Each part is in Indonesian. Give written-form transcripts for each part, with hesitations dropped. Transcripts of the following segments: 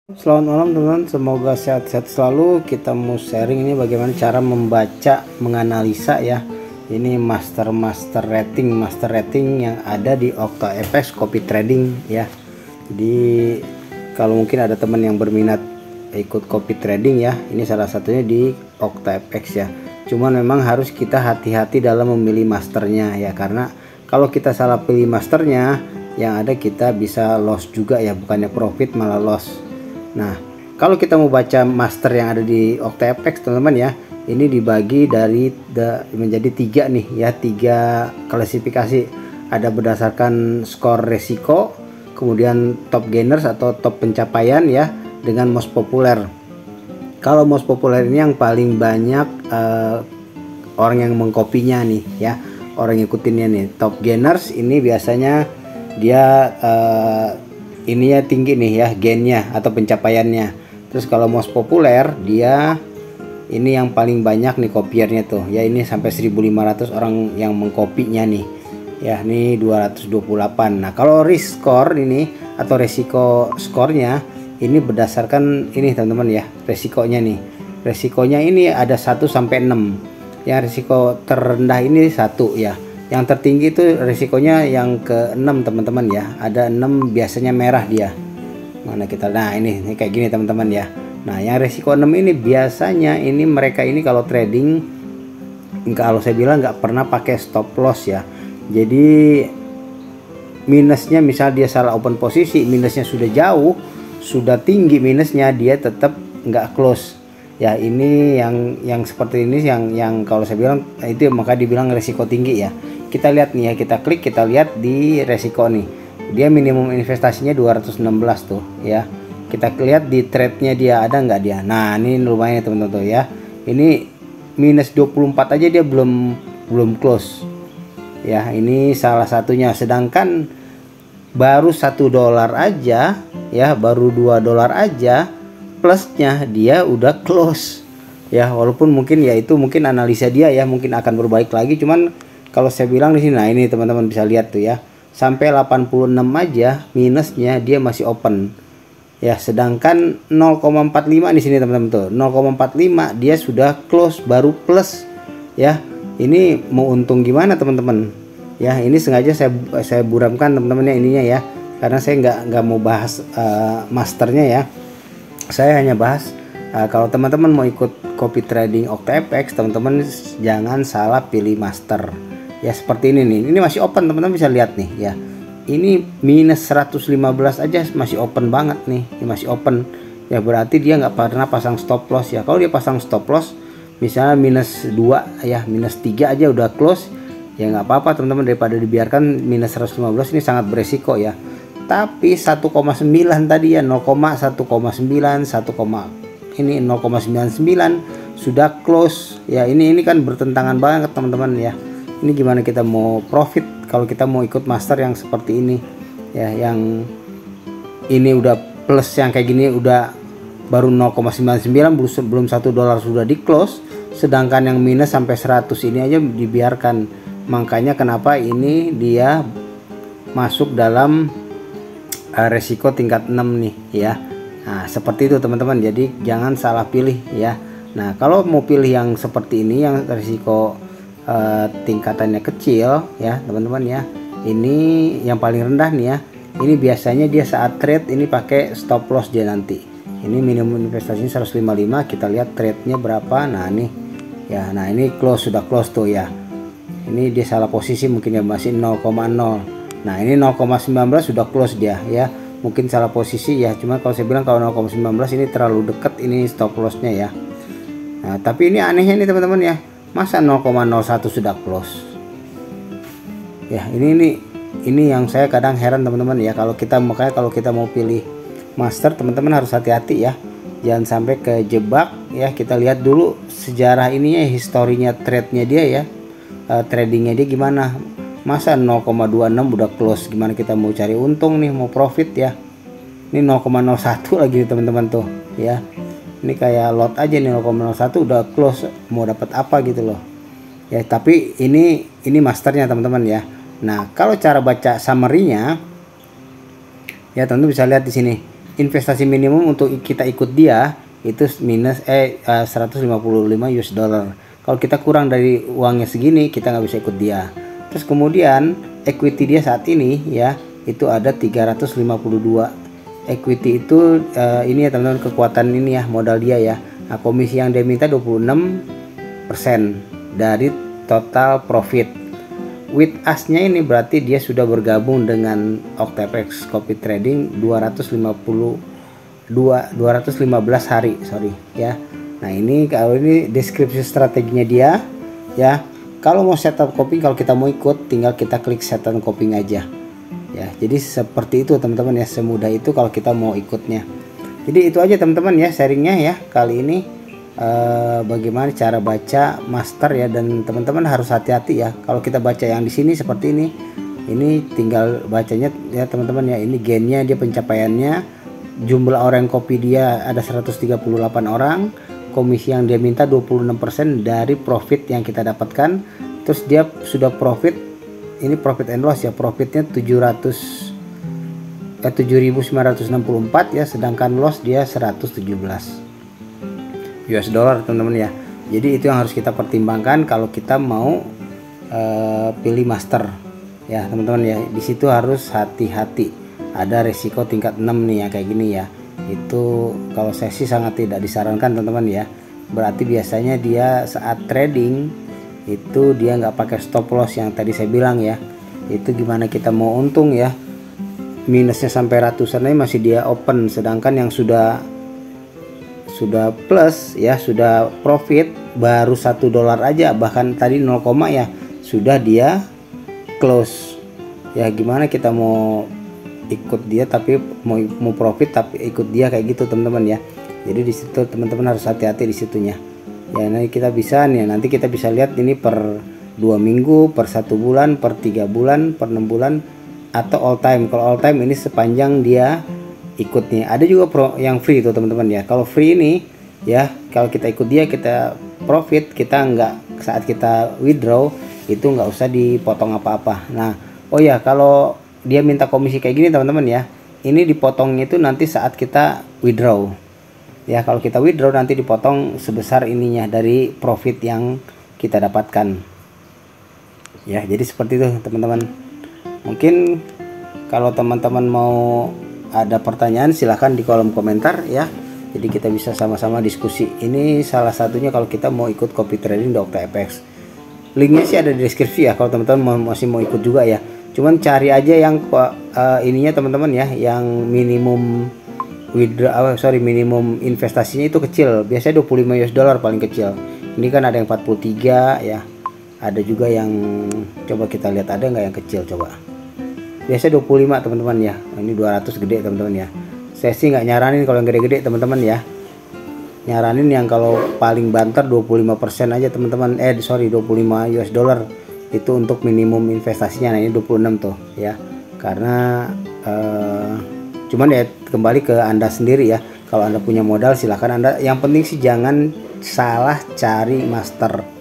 Selamat malam teman-teman, semoga sehat-sehat selalu. Kita mau sharing ini bagaimana cara membaca, menganalisa ya. Ini master rating yang ada di OctaFX Copy Trading ya. Jadi kalau mungkin ada teman yang berminat ikut copy trading ya, ini salah satunya di OctaFX ya. Cuman memang harus kita hati-hati dalam memilih masternya ya, karena kalau kita salah pilih masternya, yang ada kita bisa loss juga ya, bukannya profit malah loss. Nah, kalau kita mau baca master yang ada di OctaFX teman-teman ya, ini dibagi menjadi tiga nih ya, tiga klasifikasi. Ada berdasarkan skor resiko, kemudian top gainers atau top pencapaian ya, dengan most populer. Kalau most populer ini yang paling banyak orang yang mengkopinya nih ya, orang ngikutinnya nih. Top gainers ini biasanya dia ininya tinggi nih ya, gainnya atau pencapaiannya. Terus kalau most populer dia ini yang paling banyak nih kopiernya tuh ya, ini sampai 1500 orang yang mengkopinya nih ya, ini 228. Nah kalau risk score ini atau resiko skornya ini berdasarkan ini teman-teman ya, resikonya nih, resikonya ini ada 1 sampai 6 ya. Risiko terendah ini 1 ya, yang tertinggi itu risikonya yang ke-6 teman-teman ya, ada 6 biasanya merah dia. Mana kita, nah ini kayak gini teman-teman ya. Nah yang risiko 6 ini biasanya ini mereka ini kalau trading, kalau saya bilang nggak pernah pakai stop loss ya. Jadi minusnya misal dia salah open posisi, minusnya sudah jauh, sudah tinggi minusnya, dia tetap nggak close ya. Ini yang seperti ini yang kalau saya bilang itu maka dibilang risiko tinggi ya. Kita lihat nih ya, kita klik, kita lihat di resiko nih, dia minimum investasinya 216 tuh ya. Kita lihat di trade-nya dia ada nggak dia. Nah ini lumayan teman-teman tuh ya, ini minus 24 aja dia belum close ya. Ini salah satunya, sedangkan baru $1 aja ya, baru $2 aja plusnya dia udah close ya. Walaupun mungkin ya itu mungkin analisa dia ya, mungkin akan berbaik lagi. Cuman kalau saya bilang di sini, nah ini teman-teman bisa lihat tuh ya, sampai 86 aja minusnya dia masih open ya. Sedangkan 0,45 di sini teman-teman tuh, 0,45 dia sudah close baru plus ya. Ini mau untung gimana teman-teman ya. Ini sengaja saya buramkan teman-teman ya ininya ya, karena saya nggak mau bahas masternya ya. Saya hanya bahas kalau teman-teman mau ikut copy trading OctaFX, teman-teman jangan salah pilih master ya. Seperti ini nih, ini masih open teman-teman bisa lihat nih ya, ini minus 115 aja masih open banget nih, ini masih open ya, berarti dia nggak pernah pasang stop loss ya. Kalau dia pasang stop loss misalnya minus 2 ya, minus 3 aja udah close ya, nggak apa-apa teman-teman, daripada dibiarkan minus 115. Ini sangat beresiko ya. Tapi 1,9 tadi ya, 0,1,9 ini 0,99 sudah close ya. Ini kan bertentangan banget teman-teman ya. Ini gimana kita mau profit kalau kita mau ikut master yang seperti ini ya, yang ini udah plus, yang kayak gini udah baru 0,99, belum $1 sudah di close, sedangkan yang minus sampai 100 ini aja dibiarkan. Makanya kenapa ini dia masuk dalam resiko tingkat 6 nih ya. Nah seperti itu teman-teman, jadi jangan salah pilih ya. Nah kalau mau pilih yang seperti ini, yang resiko tingkatannya kecil ya teman-teman ya, ini yang paling rendah nih ya. Ini biasanya dia saat trade ini pakai stop loss dia nanti. Ini minimum investasinya 155, kita lihat trade-nya berapa. Nah nih ya, nah ini close, sudah close tuh ya. Ini dia salah posisi mungkin ya, masih 0,0. Nah ini 0,19 sudah close dia ya, mungkin salah posisi ya. Cuma kalau saya bilang kalau 0,19 ini terlalu dekat ini stop lossnya ya. Nah tapi ini anehnya nih teman-teman ya, masa 0,01 sudah close ya. Ini yang saya kadang heran teman-teman ya. Kalau kita, makanya kalau kita mau pilih master teman-teman harus hati-hati ya, jangan sampai kejebak ya. Kita lihat dulu sejarah ininya, historinya trade-nya dia ya, tradingnya dia gimana. Masa 0,26 udah close, gimana kita mau cari untung nih, mau profit ya. Ini 0,01 lagi teman-teman tuh ya. Ini kayak lot aja nih, 0,01 udah close, mau dapat apa gitu loh ya. Tapi ini masternya teman-teman ya. Nah kalau cara baca summary-nya ya teman-teman bisa lihat di sini investasi minimum untuk kita ikut dia itu minus 155 US dollar. Kalau kita kurang dari uangnya segini, kita nggak bisa ikut dia. Terus kemudian equity dia saat ini ya itu ada 352. Equity itu ini ya teman-teman, kekuatan ini ya modal dia ya. Nah, komisi yang dia minta 26% dari total profit. With us-nya ini berarti dia sudah bergabung dengan OctaFX Copy Trading 215 hari, sorry ya. Nah, ini kalau ini deskripsi strateginya dia ya. Kalau mau setup copy, kalau kita mau ikut tinggal kita klik setup copy aja. Ya, jadi seperti itu teman-teman ya, semudah itu kalau kita mau ikutnya. Jadi itu aja teman-teman ya sharingnya ya kali ini, bagaimana cara baca master ya, dan teman-teman harus hati-hati ya kalau kita baca yang di sini seperti ini tinggal bacanya ya teman-teman ya. Ini gainnya dia, pencapaiannya, jumlah orang yang copy dia ada 138 orang, komisi yang dia minta 26% dari profit yang kita dapatkan. Terus dia sudah profit, ini profit and loss ya, profitnya 7.964 ya, sedangkan loss dia 117 US dollar teman-teman ya. Jadi itu yang harus kita pertimbangkan kalau kita mau pilih master ya teman-teman ya. Di situ harus hati-hati, ada resiko tingkat 6 nih ya kayak gini ya. Itu kalau saya sih sangat tidak disarankan teman-teman ya. Berarti biasanya dia saat trading itu dia nggak pakai stop loss yang tadi saya bilang ya. Itu gimana kita mau untung ya, minusnya sampai ratusan aja masih dia open, sedangkan yang sudah plus ya, sudah profit baru $1 aja, bahkan tadi 0, ya sudah dia close ya. Gimana kita mau ikut dia tapi mau profit tapi ikut dia kayak gitu teman-teman ya. Jadi di situ teman-teman harus hati-hati di situnya ya. Nanti kita bisa nih, nanti kita bisa lihat ini per 2 minggu, per 1 bulan, per 3 bulan, per 6 bulan, atau all time. Kalau all time ini sepanjang dia ikutnya. Ada juga yang free itu teman-teman ya. Kalau free ini ya, kalau kita ikut dia kita profit, kita nggak, saat kita withdraw itu nggak usah dipotong apa-apa. Nah, oh ya, kalau dia minta komisi kayak gini teman-teman ya, ini dipotongnya itu nanti saat kita withdraw ya. Kalau kita withdraw nanti dipotong sebesar ininya dari profit yang kita dapatkan ya. Jadi seperti itu teman-teman. Mungkin kalau teman-teman mau ada pertanyaan silahkan di kolom komentar ya. Jadi kita bisa sama-sama diskusi. Ini salah satunya kalau kita mau ikut copy trading di OctaFX. Linknya sih ada di deskripsi ya kalau teman-teman masih mau ikut juga ya. Cuman cari aja yang ininya teman-teman ya, yang minimum minimum investasinya itu kecil. Biasanya 25 US dollar paling kecil. Ini kan ada yang 43 ya. Ada juga yang, coba kita lihat ada nggak yang kecil coba. Biasanya 25 teman-teman ya. Ini 200 gede teman-teman ya. Saya sih nggak nyaranin kalau yang gede-gede teman-teman ya. Nyaranin yang kalau paling banter 25% aja teman-teman. 25 US dollar itu untuk minimum investasinya. Nah, ini 26 tuh ya. Karena cuman ya kembali ke Anda sendiri ya. Kalau Anda punya modal silahkan Anda. Yang penting sih jangan salah cari master.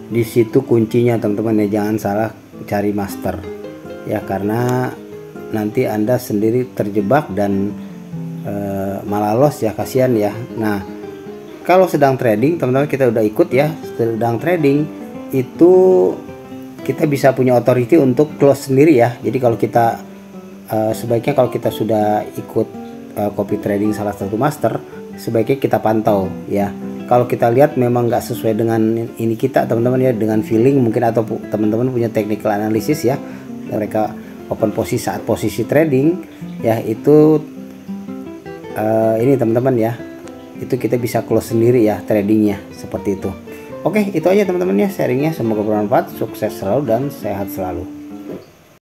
Di situ kuncinya teman-teman ya, jangan salah cari master ya, karena nanti Anda sendiri terjebak dan malah loss ya, kasihan ya. Nah, kalau sedang trading teman-teman, kita udah ikut ya, sedang trading itu kita bisa punya authority untuk close sendiri ya. Jadi kalau kita sebaiknya kalau kita sudah ikut copy trading salah satu master, sebaiknya kita pantau ya. Kalau kita lihat memang nggak sesuai dengan ini kita teman-teman ya, dengan feeling mungkin, atau teman-teman punya technical analysis ya, mereka open posisi saat posisi trading ya, itu ini teman-teman ya, itu kita bisa close sendiri ya tradingnya seperti itu. Oke, itu aja teman-teman ya sharingnya, semoga bermanfaat, sukses selalu dan sehat selalu.